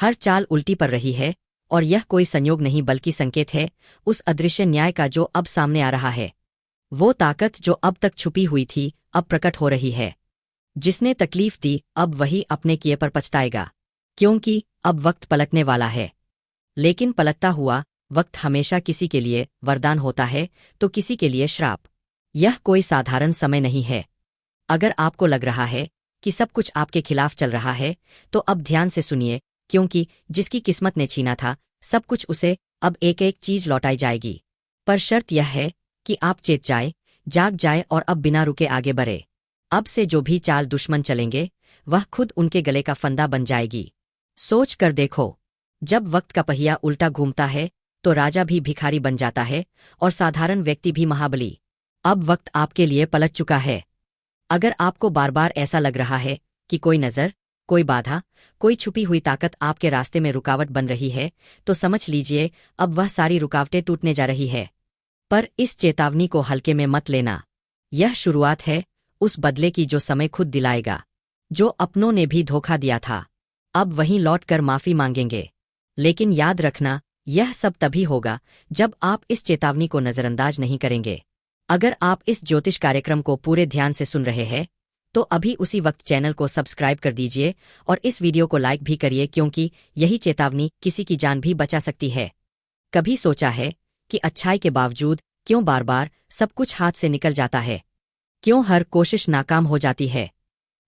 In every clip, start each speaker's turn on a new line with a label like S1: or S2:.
S1: हर चाल उल्टी पर रही है, और यह कोई संयोग नहीं बल्कि संकेत है उस अदृश्य न्याय का जो अब सामने आ रहा है। वो ताकत जो अब तक छुपी हुई थी अब प्रकट हो रही है। जिसने तकलीफ दी अब वही अपने किए पर पछताएगा, क्योंकि अब वक्त पलटने वाला है। लेकिन पलटता हुआ वक्त हमेशा किसी के लिए वरदान होता है तो किसी के लिए श्राप। यह कोई साधारण समय नहीं है। अगर आपको लग रहा है कि सब कुछ आपके खिलाफ चल रहा है तो अब ध्यान से सुनिए, क्योंकि जिसकी किस्मत ने छीना था सब कुछ उसे अब एक एक चीज लौटाई जाएगी। पर शर्त यह है कि आप चेत जाए, जाग जाए और अब बिना रुके आगे बढ़े। अब से जो भी चाल दुश्मन चलेंगे वह खुद उनके गले का फंदा बन जाएगी। सोच कर देखो, जब वक्त का पहिया उल्टा घूमता है तो राजा भी भिखारी बन जाता है और साधारण व्यक्ति भी महाबली। अब वक्त आपके लिए पलट चुका है। अगर आपको बार बार ऐसा लग रहा है कि कोई नज़र, कोई बाधा, कोई छुपी हुई ताकत आपके रास्ते में रुकावट बन रही है तो समझ लीजिए अब वह सारी रुकावटें टूटने जा रही है। पर इस चेतावनी को हल्के में मत लेना। यह शुरुआत है उस बदले की जो समय खुद दिलाएगा। जो अपनों ने भी धोखा दिया था अब वहीं लौटकर माफी मांगेंगे। लेकिन याद रखना, यह सब तभी होगा जब आप इस चेतावनी को नजरअंदाज नहीं करेंगे। अगर आप इस ज्योतिष कार्यक्रम को पूरे ध्यान से सुन रहे हैं तो अभी उसी वक्त चैनल को सब्सक्राइब कर दीजिए और इस वीडियो को लाइक भी करिए, क्योंकि यही चेतावनी किसी की जान भी बचा सकती है। कभी सोचा है कि अच्छाई के बावजूद क्यों बार बार सब कुछ हाथ से निकल जाता है? क्यों हर कोशिश नाकाम हो जाती है?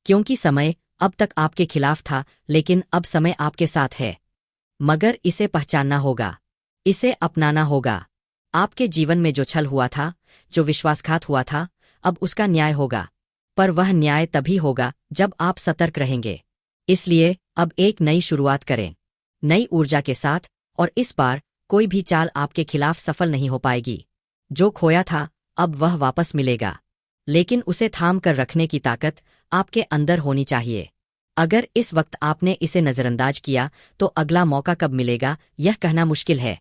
S1: क्योंकि समय अब तक आपके खिलाफ था, लेकिन अब समय आपके साथ है। मगर इसे पहचानना होगा, इसे अपनाना होगा। आपके जीवन में जो छल हुआ था, जो विश्वासघात हुआ था, अब उसका न्याय होगा। पर वह न्याय तभी होगा जब आप सतर्क रहेंगे। इसलिए अब एक नई शुरुआत करें, नई ऊर्जा के साथ, और इस बार कोई भी चाल आपके खिलाफ सफल नहीं हो पाएगी। जो खोया था अब वह वापस मिलेगा, लेकिन उसे थाम कर रखने की ताकत आपके अंदर होनी चाहिए। अगर इस वक्त आपने इसे नजरअंदाज किया तो अगला मौका कब मिलेगा यह कहना मुश्किल है।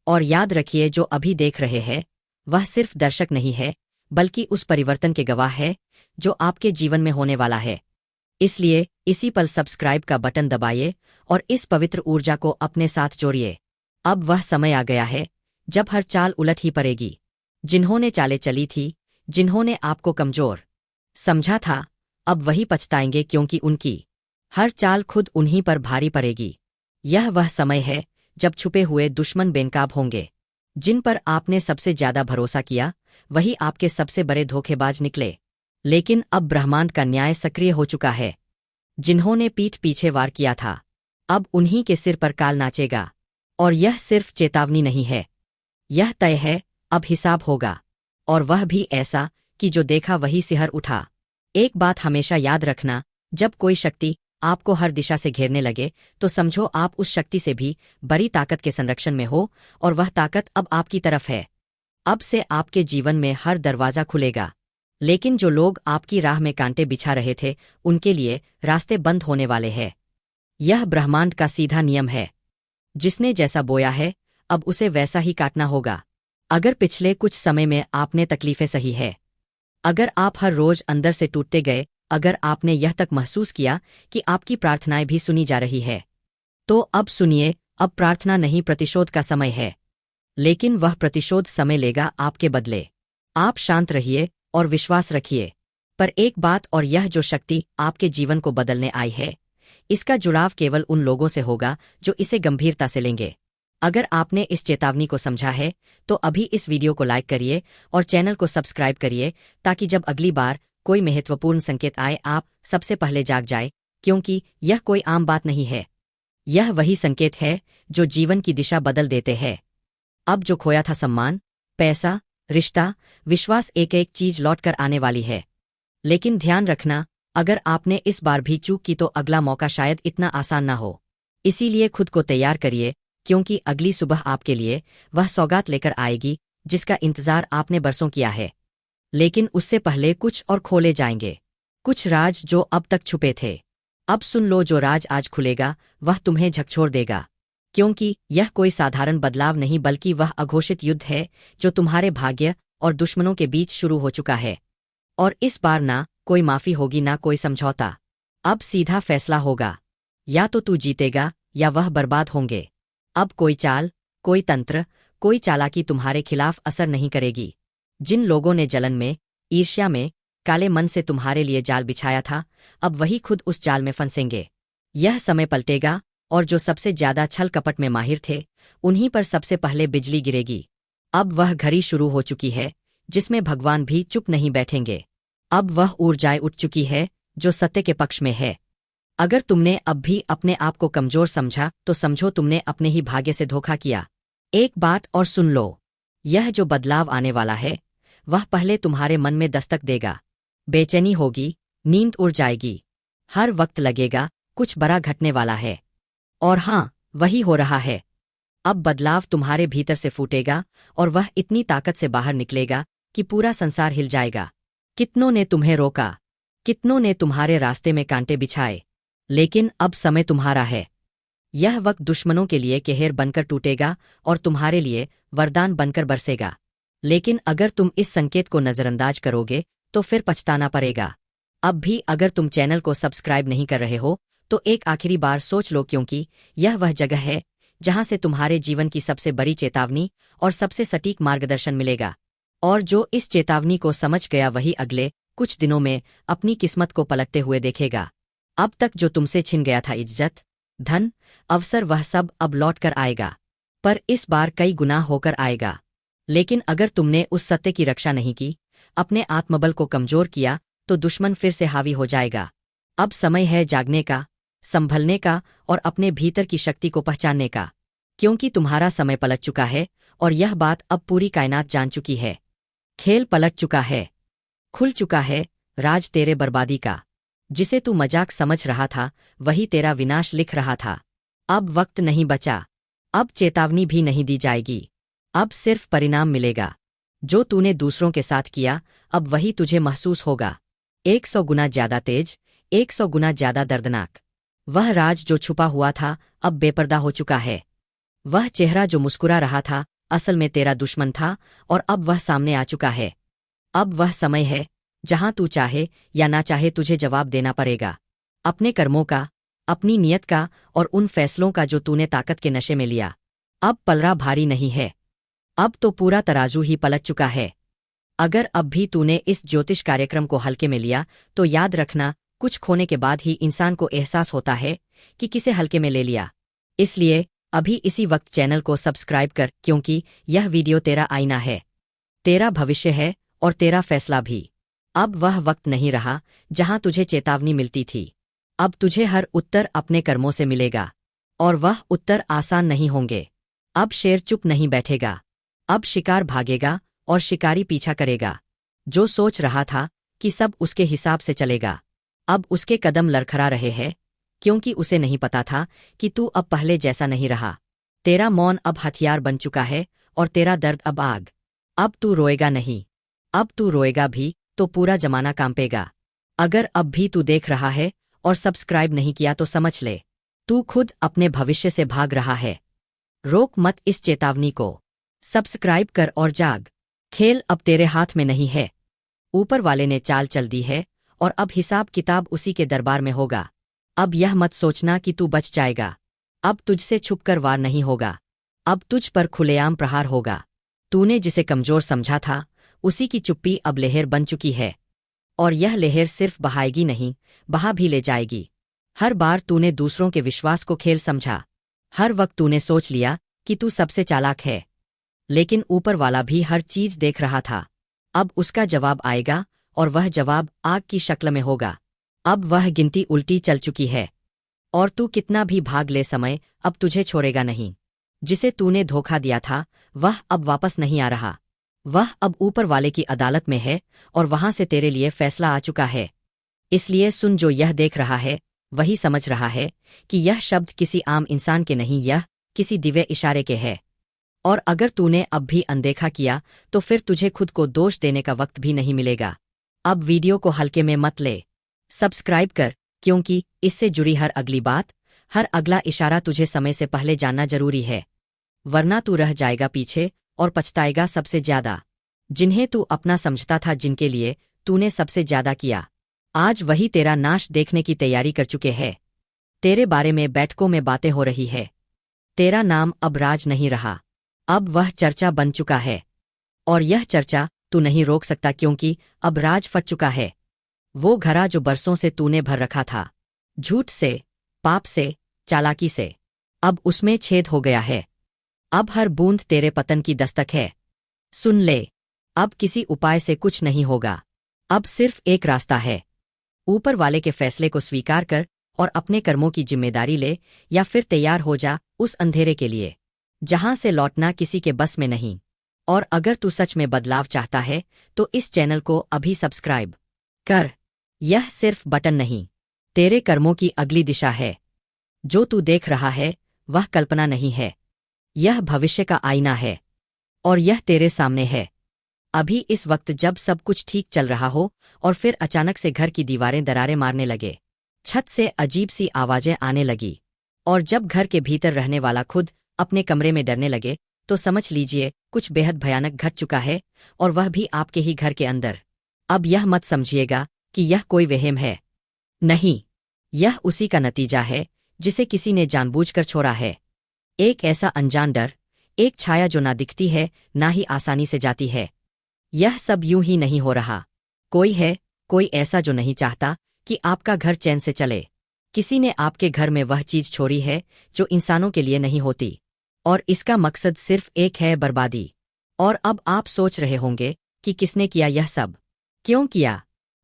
S1: और याद रखिए, जो अभी देख रहे हैं वह सिर्फ दर्शक नहीं है, बल्कि उस परिवर्तन के गवाह है जो आपके जीवन में होने वाला है। इसलिए इसी पल सब्सक्राइब का बटन दबाइए और इस पवित्र ऊर्जा को अपने साथ जोड़िए। अब वह समय आ गया है जब हर चाल उलट ही पड़ेगी। जिन्होंने चालें चली थी, जिन्होंने आपको कमजोर समझा था, अब वही पछताएंगे, क्योंकि उनकी हर चाल खुद उन्हीं पर भारी पड़ेगी। यह वह समय है जब छुपे हुए दुश्मन बेनकाब होंगे। जिन पर आपने सबसे ज्यादा भरोसा किया वही आपके सबसे बड़े धोखेबाज निकले। लेकिन अब ब्रह्मांड का न्याय सक्रिय हो चुका है। जिन्होंने पीठ पीछे वार किया था अब उन्हीं के सिर पर काल नाचेगा। और यह सिर्फ चेतावनी नहीं है, यह तय है, अब हिसाब होगा। और वह भी ऐसा कि जो देखा वही सिहर उठा। एक बात हमेशा याद रखना, जब कोई शक्ति आपको हर दिशा से घेरने लगे तो समझो आप उस शक्ति से भी बड़ी ताकत के संरक्षण में हो, और वह ताकत अब आपकी तरफ है। अब से आपके जीवन में हर दरवाजा खुलेगा। लेकिन जो लोग आपकी राह में कांटे बिछा रहे थे उनके लिए रास्ते बंद होने वाले हैं। यह ब्रह्मांड का सीधा नियम है। जिसने जैसा बोया है अब उसे वैसा ही काटना होगा। अगर पिछले कुछ समय में आपने तकलीफें सही है, अगर आप हर रोज अंदर से टूटते गए, अगर आपने यह तक महसूस किया कि आपकी प्रार्थनाएं भी सुनी जा रही है, तो अब सुनिए, अब प्रार्थना नहीं प्रतिशोध का समय है। लेकिन वह प्रतिशोध समय लेगा आपके बदले। आप शांत रहिए और विश्वास रखिए। पर एक बात और, यह जो शक्ति आपके जीवन को बदलने आई है, इसका जुड़ाव केवल उन लोगों से होगा जो इसे गंभीरता से लेंगे। अगर आपने इस चेतावनी को समझा है तो अभी इस वीडियो को लाइक करिए और चैनल को सब्सक्राइब करिए, ताकि जब अगली बार कोई महत्वपूर्ण संकेत आए आप सबसे पहले जाग जाए। क्योंकि यह कोई आम बात नहीं है, यह वही संकेत है जो जीवन की दिशा बदल देते हैं। अब जो खोया था सम्मान, पैसा, रिश्ता, विश्वास, एक एक चीज लौट कर आने वाली है। लेकिन ध्यान रखना, अगर आपने इस बार भी चूक की तो अगला मौका शायद इतना आसान ना हो। इसीलिए खुद को तैयार करिए, क्योंकि अगली सुबह आपके लिए वह सौगात लेकर आएगी जिसका इंतजार आपने बरसों किया है। लेकिन उससे पहले कुछ और खोले जाएंगे, कुछ राज जो अब तक छुपे थे। अब सुन लो, जो राज आज खुलेगा वह तुम्हें झकझोर देगा। क्योंकि यह कोई साधारण बदलाव नहीं, बल्कि वह अघोषित युद्ध है जो तुम्हारे भाग्य और दुश्मनों के बीच शुरू हो चुका है। और इस बार ना कोई माफी होगी, ना कोई समझौता। अब सीधा फैसला होगा, या तो तू जीतेगा या वह बर्बाद होंगे। अब कोई चाल, कोई तंत्र, कोई चालाकी तुम्हारे खिलाफ असर नहीं करेगी। जिन लोगों ने जलन में, ईर्ष्या में, काले मन से तुम्हारे लिए जाल बिछाया था, अब वही खुद उस जाल में फंसेंगे। यह समय पलटेगा और जो सबसे ज्यादा छल कपट में माहिर थे, उन्हीं पर सबसे पहले बिजली गिरेगी। अब वह घड़ी शुरू हो चुकी है जिसमें भगवान भी चुप नहीं बैठेंगे। अब वह ऊर्जाएं उठ चुकी है जो सत्य के पक्ष में है। अगर तुमने अब भी अपने आप को कमजोर समझा तो समझो तुमने अपने ही भाग्य से धोखा किया। एक बात और सुन लो, यह जो बदलाव आने वाला है वह पहले तुम्हारे मन में दस्तक देगा। बेचैनी होगी, नींद उड़ जाएगी, हर वक्त लगेगा कुछ बड़ा घटने वाला है। और हाँ, वही हो रहा है। अब बदलाव तुम्हारे भीतर से फूटेगा और वह इतनी ताकत से बाहर निकलेगा कि पूरा संसार हिल जाएगा। कितनों ने तुम्हें रोका, कितनों ने तुम्हारे रास्ते में कांटे बिछाए, लेकिन अब समय तुम्हारा है। यह वक्त दुश्मनों के लिए कहर बनकर टूटेगा और तुम्हारे लिए वरदान बनकर बरसेगा। लेकिन अगर तुम इस संकेत को नजरअंदाज करोगे तो फिर पछताना पड़ेगा। अब भी अगर तुम चैनल को सब्सक्राइब नहीं कर रहे हो तो एक आखिरी बार सोच लो, क्योंकि यह वह जगह है जहां से तुम्हारे जीवन की सबसे बड़ी चेतावनी और सबसे सटीक मार्गदर्शन मिलेगा। और जो इस चेतावनी को समझ गया वही अगले कुछ दिनों में अपनी किस्मत को पलटते हुए देखेगा। अब तक जो तुमसे छिन गया था इज्जत, धन, अवसर, वह सब अब लौट कर आएगा, पर इस बार कई गुना होकर आएगा। लेकिन अगर तुमने उस सत्य की रक्षा नहीं की, अपने आत्मबल को कमजोर किया, तो दुश्मन फिर से हावी हो जाएगा। अब समय है जागने का, संभलने का और अपने भीतर की शक्ति को पहचानने का, क्योंकि तुम्हारा समय पलट चुका है और यह बात अब पूरी कायनात जान चुकी है। खेल पलट चुका है, खुल चुका है राज तेरे बर्बादी का। जिसे तू मजाक समझ रहा था वही तेरा विनाश लिख रहा था। अब वक्त नहीं बचा, अब चेतावनी भी नहीं दी जाएगी, अब सिर्फ परिणाम मिलेगा। जो तूने दूसरों के साथ किया अब वही तुझे महसूस होगा, 100 गुना ज्यादा तेज, 100 गुना ज्यादा दर्दनाक। वह राज जो छुपा हुआ था अब बेपर्दा हो चुका है। वह चेहरा जो मुस्कुरा रहा था असल में तेरा दुश्मन था और अब वह सामने आ चुका है। अब वह समय है जहां तू चाहे या ना चाहे तुझे जवाब देना पड़ेगा, अपने कर्मों का, अपनी नीयत का और उन फैसलों का जो तूने ताकत के नशे में लिया। अब पलड़ा भारी नहीं है, अब तो पूरा तराजू ही पलट चुका है। अगर अब भी तूने इस ज्योतिष कार्यक्रम को हल्के में लिया तो याद रखना, कुछ खोने के बाद ही इंसान को एहसास होता है कि किसे हल्के में ले लिया। इसलिए अभी इसी वक्त चैनल को सब्सक्राइब कर, क्योंकि यह वीडियो तेरा आईना है, तेरा भविष्य है और तेरा फैसला भी। अब वह वक्त नहीं रहा जहां तुझे चेतावनी मिलती थी, अब तुझे हर उत्तर अपने कर्मों से मिलेगा और वह उत्तर आसान नहीं होंगे। अब शेर चुप नहीं बैठेगा, अब शिकार भागेगा और शिकारी पीछा करेगा। जो सोच रहा था कि सब उसके हिसाब से चलेगा, अब उसके कदम लड़खड़ा रहे हैं, क्योंकि उसे नहीं पता था कि तू अब पहले जैसा नहीं रहा। तेरा मौन अब हथियार बन चुका है और तेरा दर्द अब आग। अब तू रोएगा नहीं, अब तू रोएगा भी तो पूरा जमाना कांपेगा। अगर अब भी तू देख रहा है और सब्सक्राइब नहीं किया तो समझ ले, तू खुद अपने भविष्य से भाग रहा है। रोक मत इस चेतावनी को, सब्सक्राइब कर और जाग। खेल अब तेरे हाथ में नहीं है, ऊपर वाले ने चाल चल दी है और अब हिसाब किताब उसी के दरबार में होगा। अब यह मत सोचना कि तू बच जाएगा, अब तुझसे छुपकर वार नहीं होगा, अब तुझ पर खुलेआम प्रहार होगा। तूने जिसे कमजोर समझा था उसी की चुप्पी अब लहर बन चुकी है, और यह लहर सिर्फ बहाएगी नहीं, बहा भी ले जाएगी। हर बार तूने दूसरों के विश्वास को खेल समझा, हर वक्त तूने सोच लिया कि तू सबसे चालाक है, लेकिन ऊपर वाला भी हर चीज देख रहा था। अब उसका जवाब आएगा और वह जवाब आग की शक्ल में होगा। अब वह गिनती उल्टी चल चुकी है और तू कितना भी भाग ले समय अब तुझे छोड़ेगा नहीं। जिसे तूने धोखा दिया था वह अब वापस नहीं आ रहा, वह अब ऊपर वाले की अदालत में है और वहां से तेरे लिए फैसला आ चुका है। इसलिए सुन, जो यह देख रहा है वही समझ रहा है कि यह शब्द किसी आम इंसान के नहीं, यह किसी दिव्य इशारे के है। और अगर तूने अब भी अनदेखा किया तो फिर तुझे खुद को दोष देने का वक्त भी नहीं मिलेगा। अब वीडियो को हल्के में मत ले, सब्सक्राइब कर, क्योंकि इससे जुड़ी हर अगली बात, हर अगला इशारा तुझे समय से पहले जानना जरूरी है, वरना तू रह जाएगा पीछे और पछताएगा सबसे ज्यादा। जिन्हें तू अपना समझता था, जिनके लिए तूने सबसे ज्यादा किया, आज वही तेरा नाश देखने की तैयारी कर चुके हैं। तेरे बारे में बैठकों में बातें हो रही है। तेरा नाम अब राज नहीं रहा, अब वह चर्चा बन चुका है। और यह चर्चा तू नहीं रोक सकता, क्योंकि अब राज फट चुका है। वो घड़ा जो बरसों से तूने भर रखा था, झूठ से, पाप से, चालाकी से, अब उसमें छेद हो गया है। अब हर बूंद तेरे पतन की दस्तक है। सुन ले, अब किसी उपाय से कुछ नहीं होगा। अब सिर्फ एक रास्ता है। ऊपर वाले के फैसले को स्वीकार कर और अपने कर्मों की जिम्मेदारी ले, या फिर तैयार हो जा उस अंधेरे के लिए जहां से लौटना किसी के बस में नहीं। और अगर तू सच में बदलाव चाहता है तो इस चैनल को अभी सब्सक्राइब कर। यह सिर्फ बटन नहीं, तेरे कर्मों की अगली दिशा है। जो तू देख रहा है वह कल्पना नहीं है, यह भविष्य का आईना है। और यह तेरे सामने है, अभी इस वक्त, जब सब कुछ ठीक चल रहा हो और फिर अचानक से घर की दीवारें दरारें मारने लगे, छत से अजीब सी आवाजें आने लगी, और जब घर के भीतर रहने वाला खुद अपने कमरे में डरने लगे, तो समझ लीजिए कुछ बेहद भयानक घट चुका है, और वह भी आपके ही घर के अंदर। अब यह मत समझिएगा कि यह कोई वहम है, नहीं, यह उसी का नतीजा है जिसे किसी ने जानबूझकर छोड़ा है। एक ऐसा अनजान डर, एक छाया जो ना दिखती है ना ही आसानी से जाती है। यह सब यूं ही नहीं हो रहा। कोई है, कोई ऐसा जो नहीं चाहता कि आपका घर चैन से चले। किसी ने आपके घर में वह चीज छोड़ी है जो इंसानों के लिए नहीं होती, और इसका मकसद सिर्फ एक है, बर्बादी। और अब आप सोच रहे होंगे कि किसने किया यह सब, क्यों किया,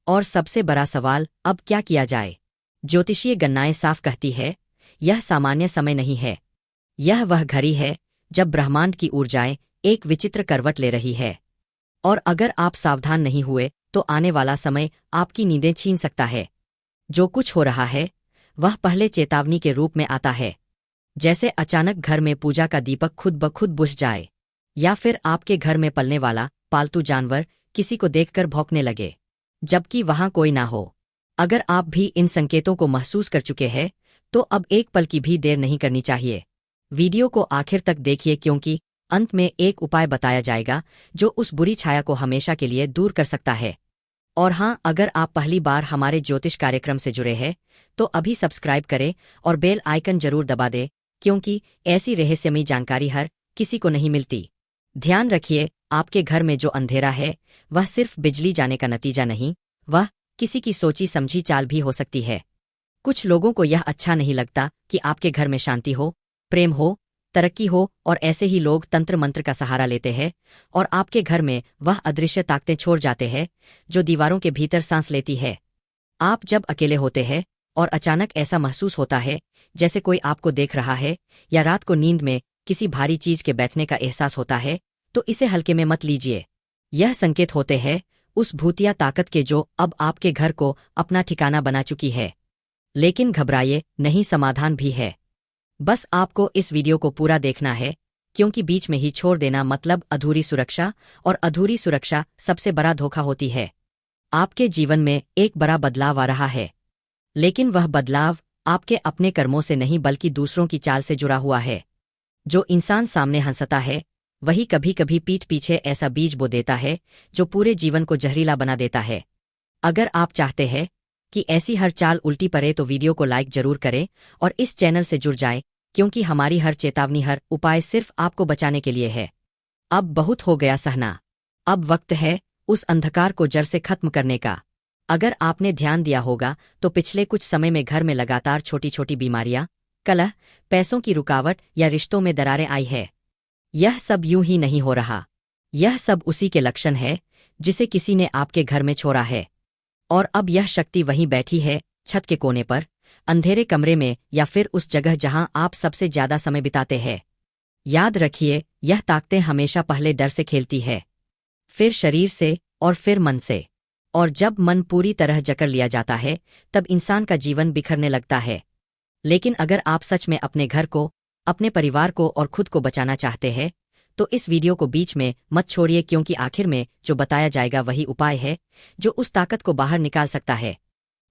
S1: और सबसे बड़ा सवाल, अब क्या किया जाए। ज्योतिषीय गणनाएं साफ कहती है, यह सामान्य समय नहीं है। यह वह घड़ी है जब ब्रह्मांड की ऊर्जाएं एक विचित्र करवट ले रही है। और अगर आप सावधान नहीं हुए तो आने वाला समय आपकी नींदें छीन सकता है। जो कुछ हो रहा है वह पहले चेतावनी के रूप में आता है, जैसे अचानक घर में पूजा का दीपक खुद ब खुद बुझ जाए, या फिर आपके घर में पलने वाला पालतू जानवर किसी को देखकर भौंकने लगे जबकि वहां कोई ना हो। अगर आप भी इन संकेतों को महसूस कर चुके हैं तो अब एक पल की भी देर नहीं करनी चाहिए। वीडियो को आखिर तक देखिए, क्योंकि अंत में एक उपाय बताया जाएगा जो उस बुरी छाया को हमेशा के लिए दूर कर सकता है। और हाँ, अगर आप पहली बार हमारे ज्योतिष कार्यक्रम से जुड़े हैं तो अभी सब्सक्राइब करें और बेल आइकन जरूर दबा दें, क्योंकि ऐसी रहस्यमयी जानकारी हर किसी को नहीं मिलती। ध्यान रखिए, आपके घर में जो अंधेरा है वह सिर्फ बिजली जाने का नतीजा नहीं, वह किसी की सोची समझी चाल भी हो सकती है। कुछ लोगों को यह अच्छा नहीं लगता कि आपके घर में शांति हो, प्रेम हो, तरक्की हो, और ऐसे ही लोग तंत्र मंत्र का सहारा लेते हैं और आपके घर में वह अदृश्य ताकतें छोड़ जाते हैं जो दीवारों के भीतर सांस लेती है। आप जब अकेले होते हैं और अचानक ऐसा महसूस होता है जैसे कोई आपको देख रहा है, या रात को नींद में किसी भारी चीज के बैठने का एहसास होता है, तो इसे हल्के में मत लीजिए। यह संकेत होते हैं उस भूतिया ताकत के जो अब आपके घर को अपना ठिकाना बना चुकी है। लेकिन घबराइए नहीं, समाधान भी है। बस आपको इस वीडियो को पूरा देखना है, क्योंकि बीच में ही छोड़ देना मतलब अधूरी सुरक्षा, और अधूरी सुरक्षा सबसे बड़ा धोखा होती है। आपके जीवन में एक बड़ा बदलाव आ रहा है, लेकिन वह बदलाव आपके अपने कर्मों से नहीं बल्कि दूसरों की चाल से जुड़ा हुआ है। जो इंसान सामने हंसता है वही कभी कभी पीठ पीछे ऐसा बीज बो देता है जो पूरे जीवन को जहरीला बना देता है। अगर आप चाहते हैं कि ऐसी हर चाल उल्टी पड़े तो वीडियो को लाइक जरूर करें और इस चैनल से जुड़ जाएं, क्योंकि हमारी हर चेतावनी, हर उपाय सिर्फ आपको बचाने के लिए है। अब बहुत हो गया सहना, अब वक्त है उस अंधकार को जड़ से खत्म करने का। अगर आपने ध्यान दिया होगा तो पिछले कुछ समय में घर में लगातार छोटी छोटी बीमारियां, कलह, पैसों की रुकावट या रिश्तों में दरारें आई है। यह सब यूं ही नहीं हो रहा, यह सब उसी के लक्षण है जिसे किसी ने आपके घर में छोड़ा है। और अब यह शक्ति वहीं बैठी है, छत के कोने पर, अंधेरे कमरे में, या फिर उस जगह जहां आप सबसे ज्यादा समय बिताते हैं। याद रखिए, यह ताकतें हमेशा पहले डर से खेलती है, फिर शरीर से, और फिर मन से। और जब मन पूरी तरह जकड़ लिया जाता है तब इंसान का जीवन बिखरने लगता है। लेकिन अगर आप सच में अपने घर को, अपने परिवार को और खुद को बचाना चाहते हैं तो इस वीडियो को बीच में मत छोड़िए, क्योंकि आखिर में जो बताया जाएगा वही उपाय है जो उस ताकत को बाहर निकाल सकता है।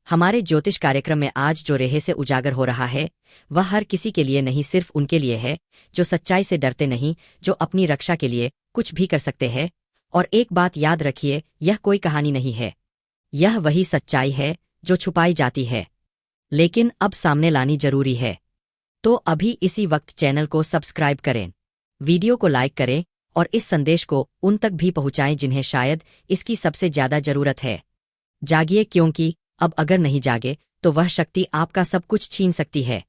S1: हमारे ज्योतिष कार्यक्रम में आज जो रहस्य उजागर हो रहा है वह हर किसी के लिए नहीं, सिर्फ उनके लिए है जो सच्चाई से डरते नहीं, जो अपनी रक्षा के लिए कुछ भी कर सकते हैं। और एक बात याद रखिए, यह कोई कहानी नहीं है, यह वही सच्चाई है जो छुपाई जाती है लेकिन अब सामने लानी जरूरी है। तो अभी इसी वक्त चैनल को सब्सक्राइब करें, वीडियो को लाइक करें और इस संदेश को उन तक भी पहुंचाएं जिन्हें शायद इसकी सबसे ज्यादा जरूरत है। जागिए, क्योंकि अब अगर नहीं जागे तो वह शक्ति आपका सब कुछ छीन सकती है।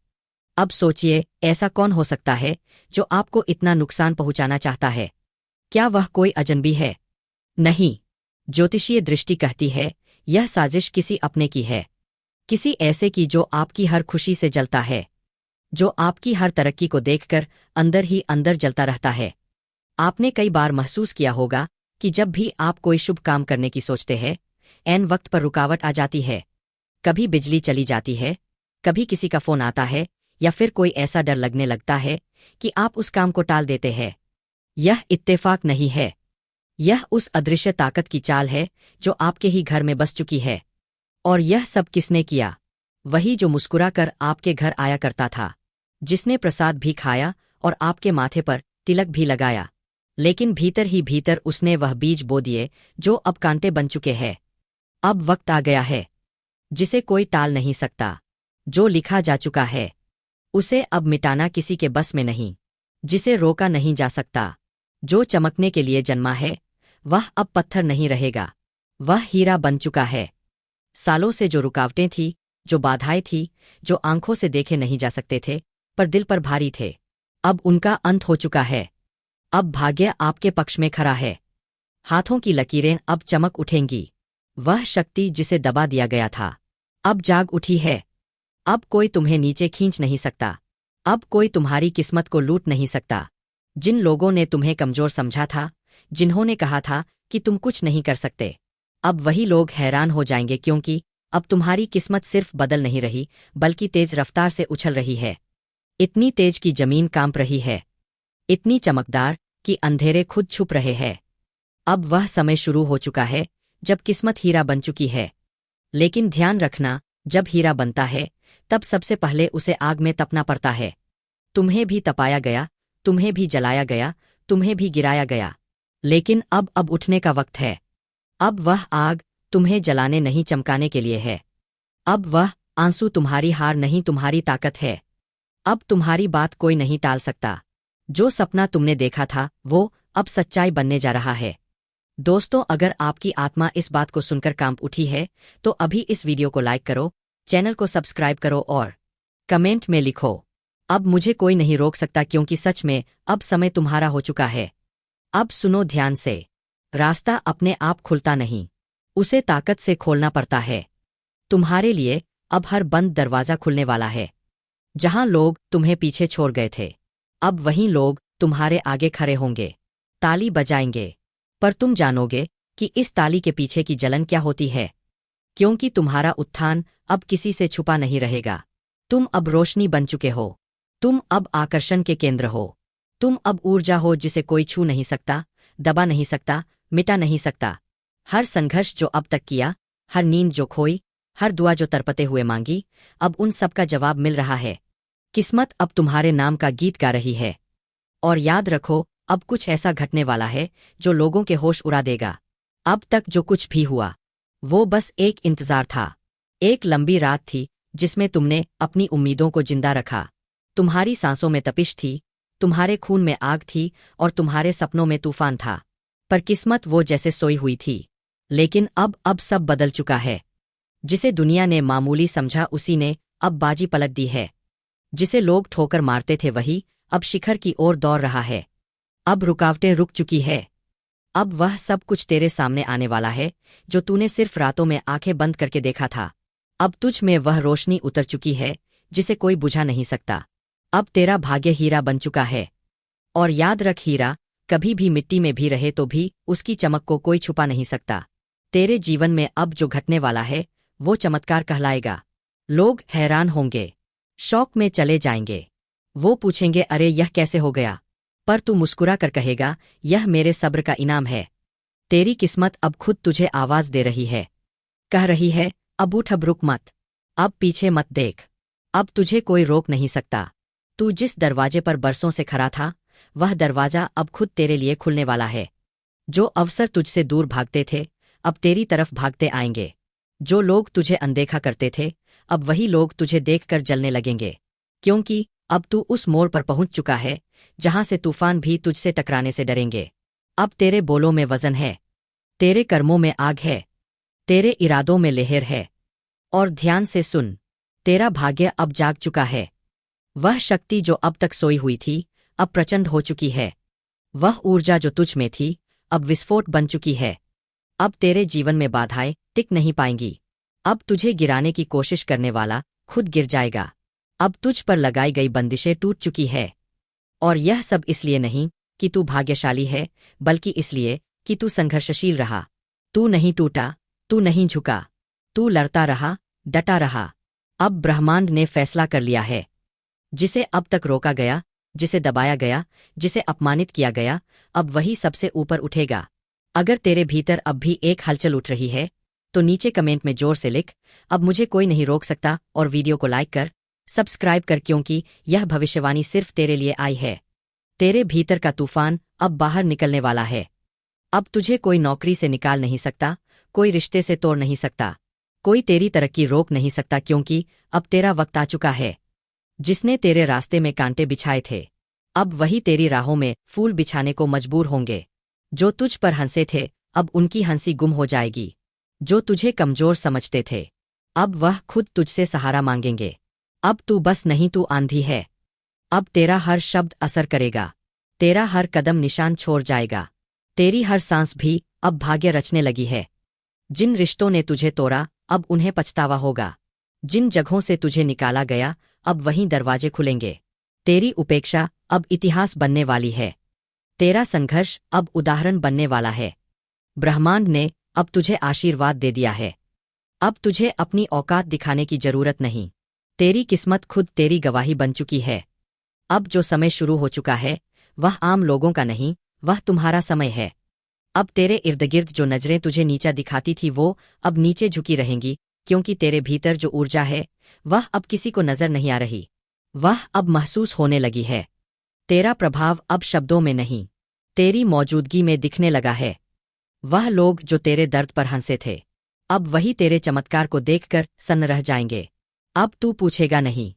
S1: अब सोचिए, ऐसा कौन हो सकता है जो आपको इतना नुकसान पहुंचाना चाहता है? क्या वह कोई अजनबी है? नहीं। ज्योतिषीय दृष्टि कहती है यह साजिश किसी अपने की है, किसी ऐसे की जो आपकी हर खुशी से जलता है, जो आपकी हर तरक्की को देखकर अंदर ही अंदर जलता रहता है। आपने कई बार महसूस किया होगा कि जब भी आप कोई शुभ काम करने की सोचते हैं, ऐन वक्त पर रुकावट आ जाती है। कभी बिजली चली जाती है, कभी किसी का फोन आता है, या फिर कोई ऐसा डर लगने लगता है कि आप उस काम को टाल देते हैं। यह इत्तेफाक नहीं है, यह उस अदृश्य ताकत की चाल है जो आपके ही घर में बस चुकी है। और यह सब किसने किया? वही जो मुस्कुराकर आपके घर आया करता था, जिसने प्रसाद भी खाया और आपके माथे पर तिलक भी लगाया, लेकिन भीतर ही भीतर उसने वह बीज बो दिए जो अब कांटे बन चुके हैं। अब वक्त आ गया है, जिसे कोई टाल नहीं सकता। जो लिखा जा चुका है उसे अब मिटाना किसी के बस में नहीं, जिसे रोका नहीं जा सकता। जो चमकने के लिए जन्मा है वह अब पत्थर नहीं रहेगा, वह हीरा बन चुका है। सालों से जो रुकावटें थी, जो बाधाएं थी, जो आंखों से देखे नहीं जा सकते थे पर दिल पर भारी थे, अब उनका अंत हो चुका है। अब भाग्य आपके पक्ष में खड़ा है। हाथों की लकीरें अब चमक उठेंगी। वह शक्ति जिसे दबा दिया गया था अब जाग उठी है। अब कोई तुम्हें नीचे खींच नहीं सकता, अब कोई तुम्हारी किस्मत को लूट नहीं सकता। जिन लोगों ने तुम्हें कमजोर समझा था, जिन्होंने कहा था कि तुम कुछ नहीं कर सकते, अब वही लोग हैरान हो जाएंगे, क्योंकि अब तुम्हारी किस्मत सिर्फ बदल नहीं रही बल्कि तेज रफ्तार से उछल रही है। इतनी तेज कि जमीन कांप रही है, इतनी चमकदार कि अंधेरे खुद छुप रहे हैं। अब वह समय शुरू हो चुका है जब किस्मत हीरा बन चुकी है। लेकिन ध्यान रखना, जब हीरा बनता है तब सबसे पहले उसे आग में तपना पड़ता है। तुम्हें भी तपाया गया, तुम्हें भी जलाया गया, तुम्हें भी गिराया गया, लेकिन अब उठने का वक्त है। अब वह आग तुम्हें जलाने नहीं चमकाने के लिए है। अब वह आंसू तुम्हारी हार नहीं, तुम्हारी ताकत है। अब तुम्हारी बात कोई नहीं टाल सकता। जो सपना तुमने देखा था वो अब सच्चाई बनने जा रहा है। दोस्तों, अगर आपकी आत्मा इस बात को सुनकर कांप उठी है तो अभी इस वीडियो को लाइक करो, चैनल को सब्सक्राइब करो और कमेंट में लिखो, अब मुझे कोई नहीं रोक सकता, क्योंकि सच में अब समय तुम्हारा हो चुका है। अब सुनो ध्यान से, रास्ता अपने आप खुलता नहीं, उसे ताकत से खोलना पड़ता है। तुम्हारे लिए अब हर बंद दरवाजा खुलने वाला है। जहां लोग तुम्हें पीछे छोड़ गए थे, अब वहीं लोग तुम्हारे आगे खड़े होंगे, ताली बजाएंगे। पर तुम जानोगे कि इस ताली के पीछे की जलन क्या होती है, क्योंकि तुम्हारा उत्थान अब किसी से छुपा नहीं रहेगा। तुम अब रोशनी बन चुके हो, तुम अब आकर्षण के केंद्र हो, तुम अब ऊर्जा हो जिसे कोई छू नहीं सकता, दबा नहीं सकता, मिटा नहीं सकता। हर संघर्ष जो अब तक किया, हर नींद जो खोई, हर दुआ जो तरपते हुए मांगी, अब उन सब का जवाब मिल रहा है। किस्मत अब तुम्हारे नाम का गीत गा रही है। और याद रखो, अब कुछ ऐसा घटने वाला है जो लोगों के होश उड़ा देगा। अब तक जो कुछ भी हुआ वो बस एक इंतजार था, एक लंबी रात थी जिसमें तुमने अपनी उम्मीदों को जिंदा रखा। तुम्हारी सांसों में तपिश थी, तुम्हारे खून में आग थी और तुम्हारे सपनों में तूफान था। पर किस्मत वो जैसे सोई हुई थी। लेकिन अब सब बदल चुका है। जिसे दुनिया ने मामूली समझा उसी ने अब बाजी पलट दी है। जिसे लोग ठोकर मारते थे वही अब शिखर की ओर दौड़ रहा है। अब रुकावटें रुक चुकी है। अब वह सब कुछ तेरे सामने आने वाला है जो तूने सिर्फ रातों में आंखें बंद करके देखा था। अब तुझ में वह रोशनी उतर चुकी है जिसे कोई बुझा नहीं सकता। अब तेरा भाग्य हीरा बन चुका है। और याद रख, हीरा कभी भी मिट्टी में भी रहे तो भी उसकी चमक को कोई छुपा नहीं सकता। तेरे जीवन में अब जो घटने वाला है वो चमत्कार कहलाएगा। लोग हैरान होंगे, शौक में चले जाएंगे। वो पूछेंगे, अरे यह कैसे हो गया? पर तू मुस्कुरा कर कहेगा, यह मेरे सब्र का इनाम है। तेरी किस्मत अब खुद तुझे आवाज दे रही है, कह रही है, अब उठ, अब रुक मत, अब पीछे मत देख, अब तुझे कोई रोक नहीं सकता। तू जिस दरवाजे पर बरसों से खड़ा था वह दरवाजा अब खुद तेरे लिए खुलने वाला है। जो अवसर तुझसे दूर भागते थे अब तेरी तरफ भागते आएंगे। जो लोग तुझे अनदेखा करते थे अब वही लोग तुझे देखकर जलने लगेंगे, क्योंकि अब तू उस मोड़ पर पहुंच चुका है जहां से तूफान भी तुझसे टकराने से डरेंगे। अब तेरे बोलों में वजन है, तेरे कर्मों में आग है, तेरे इरादों में लहर है। और ध्यान से सुन, तेरा भाग्य अब जाग चुका है। वह शक्ति जो अब तक सोई हुई थी अब प्रचंड हो चुकी है। वह ऊर्जा जो तुझ में थी अब विस्फोट बन चुकी है। अब तेरे जीवन में बाधाएं टिक नहीं पाएंगी। अब तुझे गिराने की कोशिश करने वाला खुद गिर जाएगा। अब तुझ पर लगाई गई बंदिशें टूट चुकी है। और यह सब इसलिए नहीं कि तू भाग्यशाली है, बल्कि इसलिए कि तू संघर्षशील रहा। तू नहीं टूटा, तू नहीं झुका, तू लड़ता रहा, डटा रहा। अब ब्रह्मांड ने फैसला कर लिया है। जिसे अब तक रोका गया, जिसे दबाया गया, जिसे अपमानित किया गया, अब वही सबसे ऊपर उठेगा। अगर तेरे भीतर अब भी एक हलचल उठ रही है तो नीचे कमेंट में जोर से लिख, अब मुझे कोई नहीं रोक सकता, और वीडियो को लाइक कर, सब्सक्राइब कर, क्योंकि यह भविष्यवाणी सिर्फ तेरे लिए आई है। तेरे भीतर का तूफान अब बाहर निकलने वाला है। अब तुझे कोई नौकरी से निकाल नहीं सकता, कोई रिश्ते से तोड़ नहीं सकता, कोई तेरी तरक्की रोक नहीं सकता, क्योंकि अब तेरा वक्त आ चुका है। जिसने तेरे रास्ते में कांटे बिछाए थे अब वही तेरी राहों में फूल बिछाने को मजबूर होंगे। जो तुझ पर हंसे थे अब उनकी हंसी गुम हो जाएगी। जो तुझे कमजोर समझते थे अब वह खुद तुझसे सहारा मांगेंगे। अब तू बस नहीं, तू आंधी है। अब तेरा हर शब्द असर करेगा, तेरा हर कदम निशान छोड़ जाएगा, तेरी हर सांस भी अब भाग्य रचने लगी है। जिन रिश्तों ने तुझे तोड़ा अब उन्हें पछतावा होगा। जिन जगहों से तुझे निकाला गया अब वहीं दरवाजे खुलेंगे। तेरी उपेक्षा अब इतिहास बनने वाली है। तेरा संघर्ष अब उदाहरण बनने वाला है। ब्रह्मांड ने अब तुझे आशीर्वाद दे दिया है। अब तुझे अपनी औकात दिखाने की जरूरत नहीं। तेरी किस्मत खुद तेरी गवाही बन चुकी है। अब जो समय शुरू हो चुका है वह आम लोगों का नहीं, वह तुम्हारा समय है। अब तेरे इर्दगिर्द जो नजरें तुझे नीचा दिखाती थी वो अब नीचे झुकी रहेंगी, क्योंकि तेरे भीतर जो ऊर्जा है वह अब किसी को नजर नहीं आ रही, वह अब महसूस होने लगी है। तेरा प्रभाव अब शब्दों में नहीं, तेरी मौजूदगी में दिखने लगा है। वह लोग जो तेरे दर्द पर हंसे थे अब वही तेरे चमत्कार को देखकर सन्न रह जाएंगे। अब तू पूछेगा नहीं,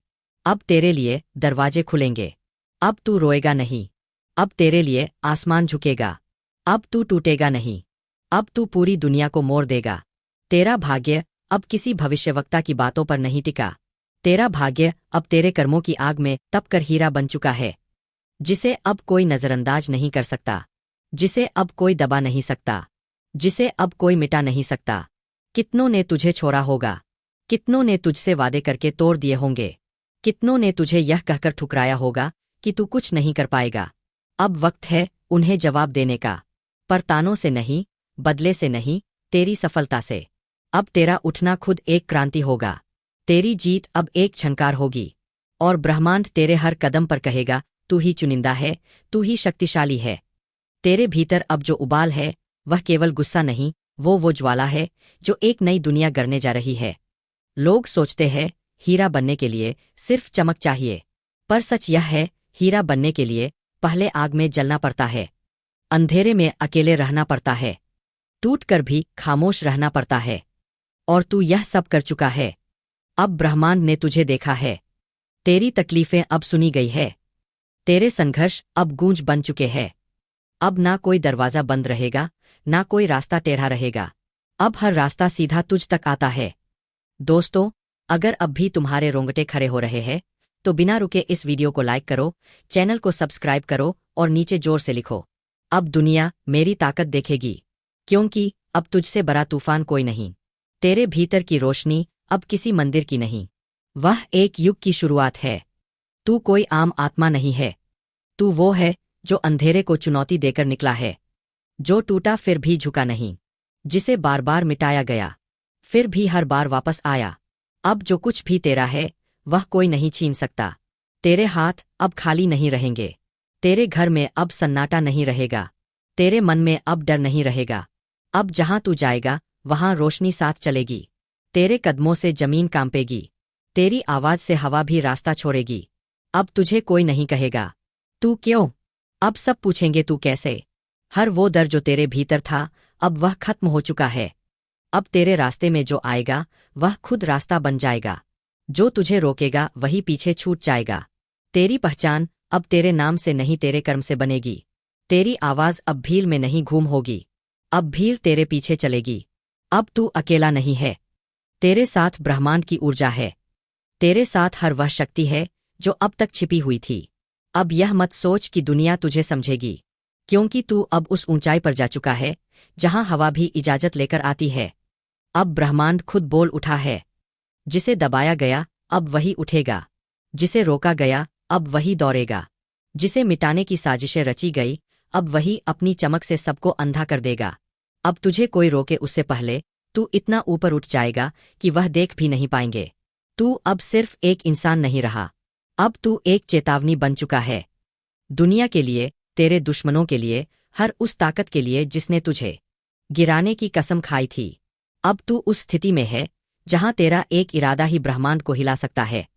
S1: अब तेरे लिए दरवाजे खुलेंगे। अब तू रोएगा नहीं, अब तेरे लिए आसमान झुकेगा। अब तू टूटेगा नहीं, अब तू पूरी दुनिया को मोड़ देगा। तेरा भाग्य अब किसी भविष्यवक्ता की बातों पर नहीं टिका। तेरा भाग्य अब तेरे कर्मों की आग में तपकर हीरा बन चुका है, जिसे अब कोई नजरअंदाज नहीं कर सकता, जिसे अब कोई दबा नहीं सकता, जिसे अब कोई मिटा नहीं सकता। कितनों ने तुझे छोड़ा होगा, कितनों ने तुझसे वादे करके तोड़ दिए होंगे, कितनों ने तुझे यह कहकर ठुकराया होगा कि तू कुछ नहीं कर पाएगा। अब वक्त है उन्हें जवाब देने का, पर तानों से नहीं, बदले से नहीं, तेरी सफलता से। अब तेरा उठना खुद एक क्रांति होगा, तेरी जीत अब एक झंकार होगी, और ब्रह्मांड तेरे हर कदम पर कहेगा, तू ही चुनिंदा है, तू ही शक्तिशाली है। तेरे भीतर अब जो उबाल है वह केवल गुस्सा नहीं, वो ज्वाला है जो एक नई दुनिया गढ़ने जा रही है। लोग सोचते हैं हीरा बनने के लिए सिर्फ चमक चाहिए, पर सच यह है हीरा बनने के लिए पहले आग में जलना पड़ता है, अंधेरे में अकेले रहना पड़ता है, टूट कर भी खामोश रहना पड़ता है। और तू यह सब कर चुका है। अब ब्रह्मांड ने तुझे देखा है, तेरी तकलीफें अब सुनी गई है, तेरे संघर्ष अब गूंज बन चुके हैं। अब ना कोई दरवाजा बंद रहेगा, ना कोई रास्ता टेढ़ा रहेगा, अब हर रास्ता सीधा तुझ तक आता है। दोस्तों, अगर अब भी तुम्हारे रोंगटे खड़े हो रहे हैं तो बिना रुके इस वीडियो को लाइक करो, चैनल को सब्सक्राइब करो और नीचे जोर से लिखो, अब दुनिया मेरी ताकत देखेगी, क्योंकि अब तुझसे बड़ा तूफान कोई नहीं। तेरे भीतर की रोशनी अब किसी मंदिर की नहीं, वह एक युग की शुरुआत है। तू कोई आम आत्मा नहीं है, तू वो है जो अंधेरे को चुनौती देकर निकला है, जो टूटा फिर भी झुका नहीं, जिसे बार बार मिटाया गया फिर भी हर बार वापस आया। अब जो कुछ भी तेरा है वह कोई नहीं छीन सकता। तेरे हाथ अब खाली नहीं रहेंगे, तेरे घर में अब सन्नाटा नहीं रहेगा, तेरे मन में अब डर नहीं रहेगा। अब जहां तू जाएगा वहां रोशनी साथ चलेगी, तेरे कदमों से जमीन कांपेगी, तेरी आवाज से हवा भी रास्ता छोड़ेगी। अब तुझे कोई नहीं कहेगा तू क्यों, अब सब पूछेंगे तू कैसे। हर वो डर जो तेरे भीतर था अब वह खत्म हो चुका है। अब तेरे रास्ते में जो आएगा वह खुद रास्ता बन जाएगा। जो तुझे रोकेगा वही पीछे छूट जाएगा। तेरी पहचान अब तेरे नाम से नहीं तेरे कर्म से बनेगी। तेरी आवाज अब भील में नहीं घूम होगी, अब भील तेरे पीछे चलेगी। अब तू अकेला नहीं है, तेरे साथ ब्रह्मांड की ऊर्जा है। तेरे साथ हर वह शक्ति है जो अब तक छिपी हुई थी। अब यह मत सोच कि दुनिया तुझे समझेगी, क्योंकि तू अब उस ऊंचाई पर जा चुका है जहां हवा भी इजाजत लेकर आती है। अब ब्रह्मांड खुद बोल उठा है। जिसे दबाया गया अब वही उठेगा, जिसे रोका गया अब वही दौड़ेगा, जिसे मिटाने की साजिशें रची गई अब वही अपनी चमक से सबको अंधा कर देगा। अब तुझे कोई रोके उससे पहले तू इतना ऊपर उठ जाएगा कि वह देख भी नहीं पाएंगे। तू अब सिर्फ एक इंसान नहीं रहा, अब तू एक चेतावनी बन चुका है। दुनिया के लिए, तेरे दुश्मनों के लिए, हर उस ताकत के लिए जिसने तुझे गिराने की कसम खाई थी। अब तू उस स्थिति में है जहां तेरा एक इरादा ही ब्रह्मांड को हिला सकता है।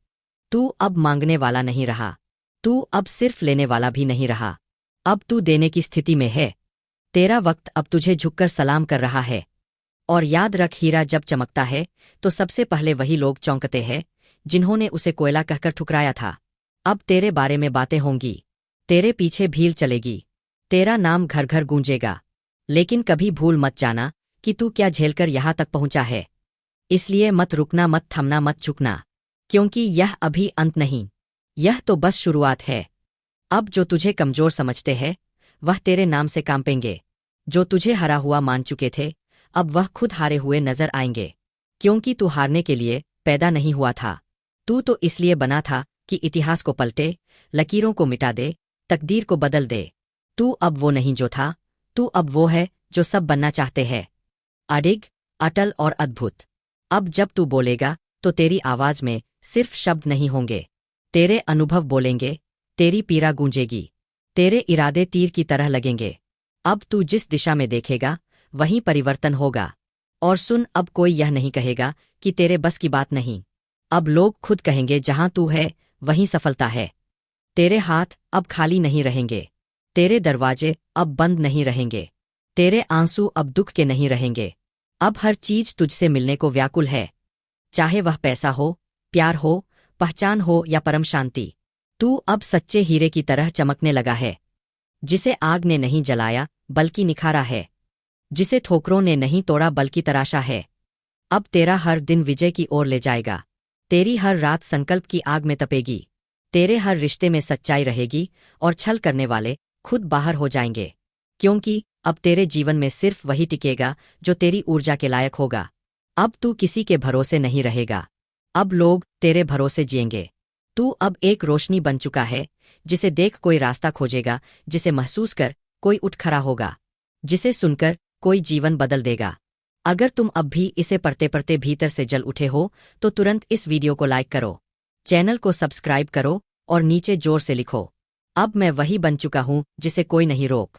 S1: तू अब मांगने वाला नहीं रहा, तू अब सिर्फ लेने वाला भी नहीं रहा, अब तू देने की स्थिति में है। तेरा वक्त अब तुझे झुककर सलाम कर रहा है। और याद रख, हीरा जब चमकता है तो सबसे पहले वही लोग चौंकते हैं जिन्होंने उसे कोयला कहकर ठुकराया था। अब तेरे बारे में बातें होंगी, तेरे पीछे भील चलेगी, तेरा नाम घर घर गूंजेगा। लेकिन कभी भूल मत जाना कि तू क्या झेलकर यहां तक पहुंचा है। इसलिए मत रुकना, मत थमना, मत झुकना, क्योंकि यह अभी अंत नहीं, यह तो बस शुरुआत है। अब जो तुझे कमजोर समझते हैं वह तेरे नाम से कांपेंगे। जो तुझे हरा हुआ मान चुके थे अब वह खुद हारे हुए नजर आएंगे, क्योंकि तू हारने के लिए पैदा नहीं हुआ था। तू तो इसलिए बना था कि इतिहास को पलटे, लकीरों को मिटा दे, तकदीर को बदल दे। तू अब वो नहीं जो था, तू अब वो है जो सब बनना चाहते हैं। अडिग, अटल और अद्भुत। अब जब तू बोलेगा तो तेरी आवाज में सिर्फ शब्द नहीं होंगे, तेरे अनुभव बोलेंगे, तेरी पीड़ा गूंजेगी, तेरे इरादे तीर की तरह लगेंगे। अब तू जिस दिशा में देखेगा वहीं परिवर्तन होगा। और सुन, अब कोई यह नहीं कहेगा कि तेरे बस की बात नहीं। अब लोग खुद कहेंगे जहां तू है वहीं सफलता है। तेरे हाथ अब खाली नहीं रहेंगे, तेरे दरवाजे अब बंद नहीं रहेंगे, तेरे आंसू अब दुख के नहीं रहेंगे। अब हर चीज तुझसे मिलने को व्याकुल है, चाहे वह पैसा हो, प्यार हो, पहचान हो या परम शांति। तू अब सच्चे हीरे की तरह चमकने लगा है, जिसे आग ने नहीं जलाया बल्कि निखारा है, जिसे ठोकरों ने नहीं तोड़ा बल्कि तराशा है। अब तेरा हर दिन विजय की ओर ले जाएगा, तेरी हर रात संकल्प की आग में तपेगी, तेरे हर रिश्ते में सच्चाई रहेगी और छल करने वाले खुद बाहर हो जाएंगे। क्योंकि अब तेरे जीवन में सिर्फ वही टिकेगा जो तेरी ऊर्जा के लायक होगा। अब तू किसी के भरोसे नहीं रहेगा, अब लोग तेरे भरोसे जिएंगे। तू अब एक रोशनी बन चुका है, जिसे देख कोई रास्ता खोजेगा, जिसे महसूस कर कोई उठ खड़ा होगा, जिसे सुनकर कोई जीवन बदल देगा। अगर तुम अब भी इसे पढ़ते पढ़ते भीतर से जल उठे हो तो तुरंत इस वीडियो को लाइक करो, चैनल को सब्सक्राइब करो और नीचे जोर से लिखो, अब मैं वही बन चुका हूं जिसे कोई नहीं रोक